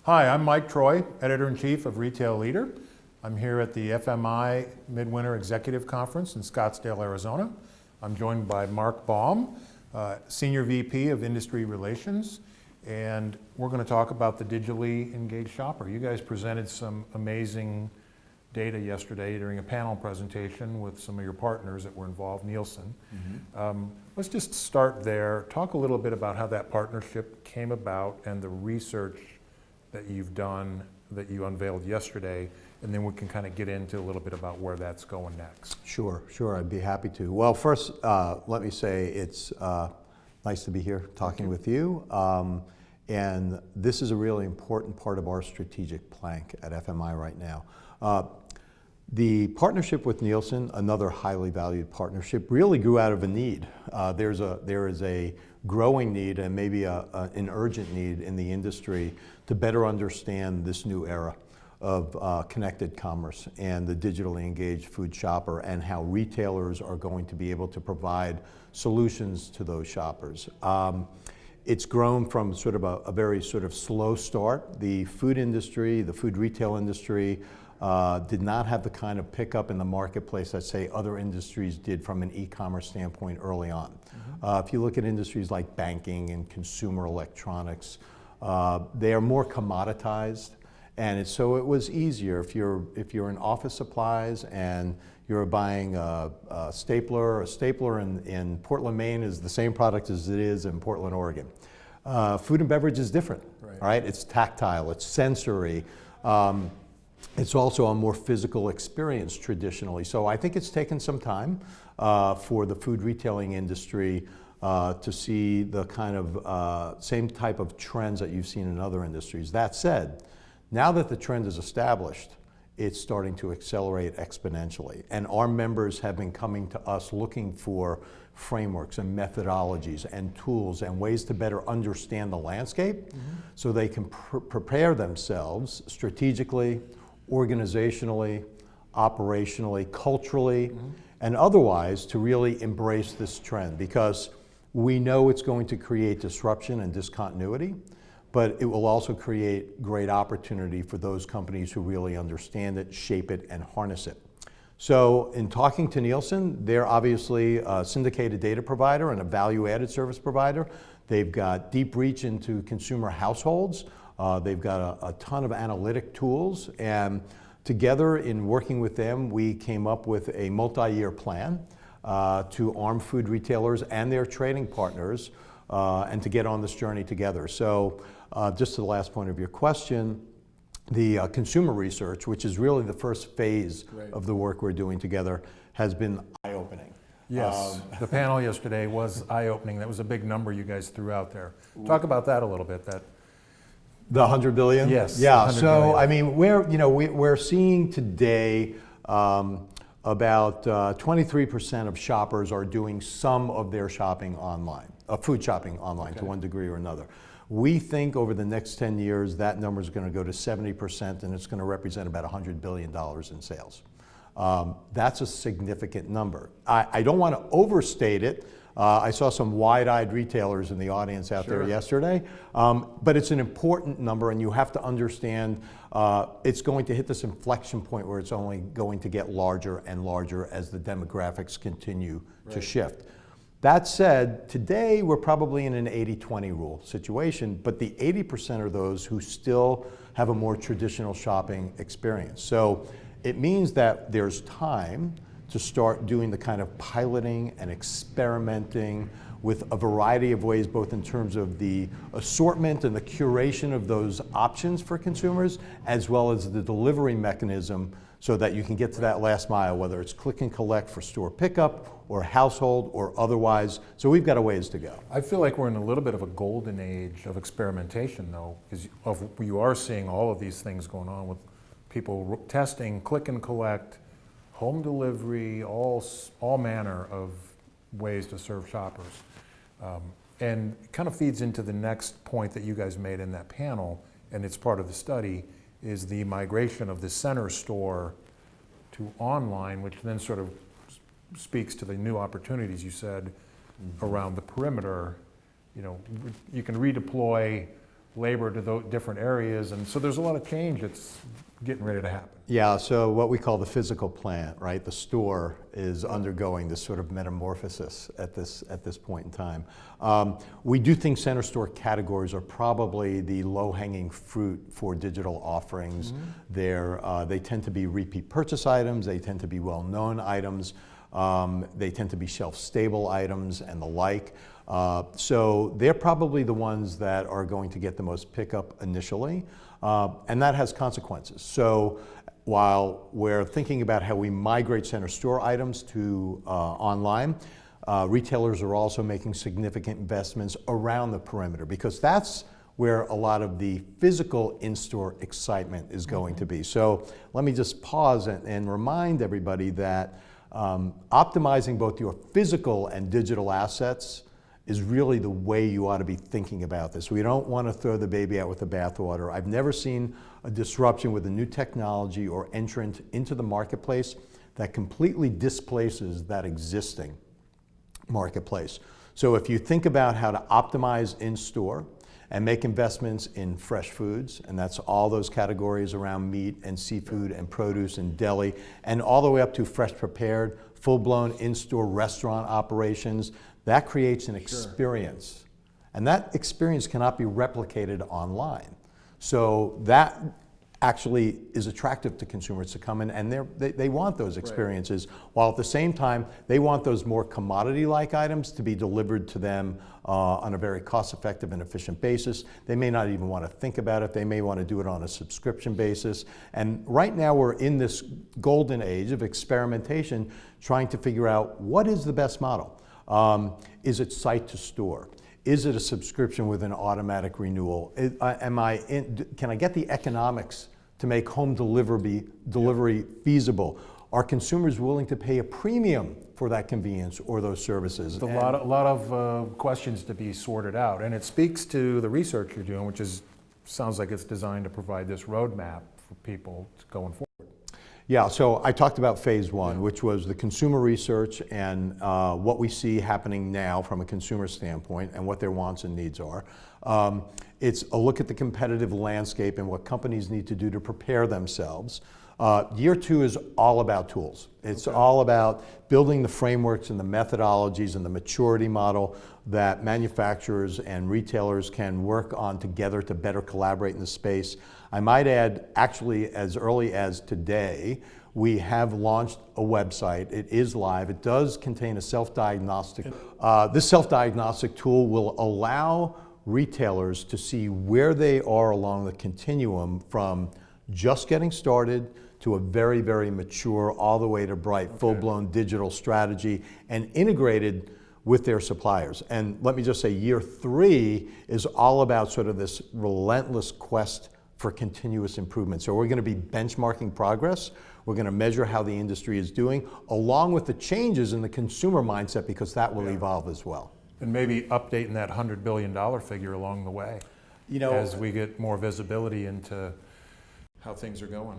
Hi, I'm Mike Troy, Editor-in-Chief of Retail Leader. I'm here at the FMI Midwinter Executive Conference in Scottsdale, Arizona. I'm joined by Mark Baum, Senior VP of Industry Relations, and we're going to talk about the digitally engaged shopper. You guys presented some amazing data yesterday during a panel presentation with some of your partners that were involved, Nielsen. Let's just start there. Talk a little bit about how that partnership came about and the research that you've done, that you unveiled yesterday, and then we can kind of get into a little bit about where that's going next. Sure, I'd be happy to. Well, first, let me say it's nice to be here talking with you. And this is a really important part of our strategic plank at FMI right now. The partnership with Nielsen, another highly valued partnership, really grew out of a need. There is a growing need and maybe an urgent need in the industry to better understand this new era of connected commerce and the digitally engaged food shopper and how retailers are going to be able to provide solutions to those shoppers. It's grown from sort of a very sort of slow start. The food industry, the food retail industry, did not have the kind of pickup in the marketplace that, say, other industries did from an e-commerce standpoint early on. If you look at industries like banking and consumer electronics, they are more commoditized, and so it was easier if you're in office supplies and you're buying a stapler. A stapler in Portland, Maine is the same product as it is in Portland, Oregon. Food and beverage is different, right? It's tactile, it's sensory. It's also a more physical experience traditionally. So I think it's taken some time for the food retailing industry to see the kind of same type of trends that you've seen in other industries. That said, now that the trend is established, it's starting to accelerate exponentially. And our members have been coming to us looking for frameworks and methodologies and tools and ways to better understand the landscape so they can prepare themselves strategically, organizationally, operationally, culturally, and otherwise to really embrace this trend, because we know it's going to create disruption and discontinuity, but it will also create great opportunity for those companies who really understand it, shape it, and harness it. So in talking to Nielsen, they're obviously a syndicated data provider and a value-added service provider. They've got deep reach into consumer households. They've got a ton of analytic tools, and together in working with them, we came up with a multi-year plan to arm food retailers and their trading partners and to get on this journey together. So just to the last point of your question, the consumer research, which is really the first phase of the work we're doing together, has been eye-opening. Yes, the panel yesterday was eye-opening. That was a big number you guys threw out there. Talk about that a little bit. The 100 billion? Yes. Yeah. So I mean, we're seeing today about 23% of shoppers are doing some of their shopping online, food shopping online to one degree or another. We think over the next 10 years that number is going to go to 70%, and it's going to represent about $100 billion in sales. That's a significant number. I don't want to overstate it. I saw some wide-eyed retailers in the audience out there yesterday, but it's an important number, and you have to understand it's going to hit this inflection point where it's only going to get larger and larger as the demographics continue to shift. That said, today we're probably in an 80-20 rule situation, but the 80% are those who still have a more traditional shopping experience. So it means that there's time to start doing the kind of piloting and experimenting with a variety of ways, both in terms of the assortment and the curation of those options for consumers, as well as the delivery mechanism so that you can get to that last mile, whether it's click and collect for store pickup or household or otherwise. So we've got a ways to go. I feel like we're in a little bit of a golden age of experimentation, though, because you are seeing all of these things going on with people testing click and collect, home delivery, all manner of ways to serve shoppers. And it kind of feeds into the next point that you guys made in that panel, and it's part of the study, is the migration of the center store to online, which then sort of speaks to the new opportunities you said around the perimeter you can redeploy labor to those different areas, and so there's a lot of change that's getting ready to happen. Yeah, so what we call the physical plant, right? The store is undergoing this sort of metamorphosis at this point in time. We do think center store categories are probably the low-hanging fruit for digital offerings. They tend to be repeat purchase items, they tend to be well-known items, they tend to be shelf-stable items and the like. So they're probably the ones that are going to get the most pickup initially, and that has consequences. So while we're thinking about how we migrate center store items to online, retailers are also making significant investments around the perimeter, because that's where a lot of the physical in-store excitement is going to be. So let me just pause and remind everybody that optimizing both your physical and digital assets is really the way you ought to be thinking about this. We don't want to throw the baby out with the bathwater. I've never seen a disruption with a new technology or entrant into the marketplace that completely displaces that existing marketplace. So if you think about how to optimize in-store and make investments in fresh foods, and that's all those categories around meat and seafood and produce and deli, and all the way up to fresh prepared, full-blown in-store restaurant operations, that creates an experience. And that experience cannot be replicated online. So that actually is attractive to consumers to come in, and they want those experiences, while at the same time, they want those more commodity-like items to be delivered to them on a very cost-effective and efficient basis. They may not even want to think about it. They may want to do it on a subscription basis. And right now, we're in this golden age of experimentation, trying to figure out what is the best model. Is it site to store? Is it a subscription with an automatic renewal? Can I get the economics to make home delivery feasible? Are consumers willing to pay a premium for that convenience or those services? A lot of questions to be sorted out, and it speaks to the research you're doing, which sounds like it's designed to provide this roadmap for people going forward. Yeah, so I talked about phase one, which was the consumer research and what we see happening now from a consumer standpoint and what their wants and needs are. It's a look at the competitive landscape and what companies need to do to prepare themselves. Year two is all about tools. It's all about building the frameworks and the methodologies and the maturity model that manufacturers and retailers can work on together to better collaborate in the space. I might add, actually, as early as today, we have launched a website. It is live. It does contain a self-diagnostic. This self-diagnostic tool will allow retailers to see where they are along the continuum from just getting started to a very, very mature, all the way to bright, full-blown digital strategy, and integrated with their suppliers. And let me just say, year three is all about sort of this relentless quest for continuous improvement. So we're going to be benchmarking progress. We're going to measure how the industry is doing, along with the changes in the consumer mindset, because that will evolve as well. And maybe updating that $100 billion figure along the way, as we get more visibility into how things are going.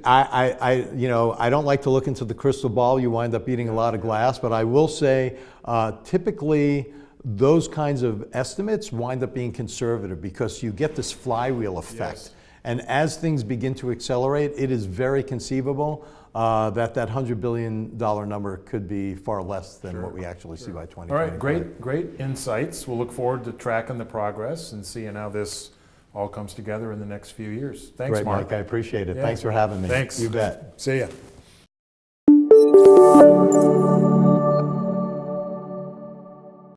I don't like to look into the crystal ball. You wind up eating a lot of glass, but I will say, typically, those kinds of estimates wind up being conservative because you get this flywheel effect. Yes. And as things begin to accelerate, it is very conceivable that $100 billion number could be far less than what we actually see by 2025. All right, great insights. We'll look forward to tracking the progress and seeing how this all comes together in the next few years. Thanks, Great, Mark. Mike, I appreciate it. Thanks for having me. Thanks. You bet. See ya.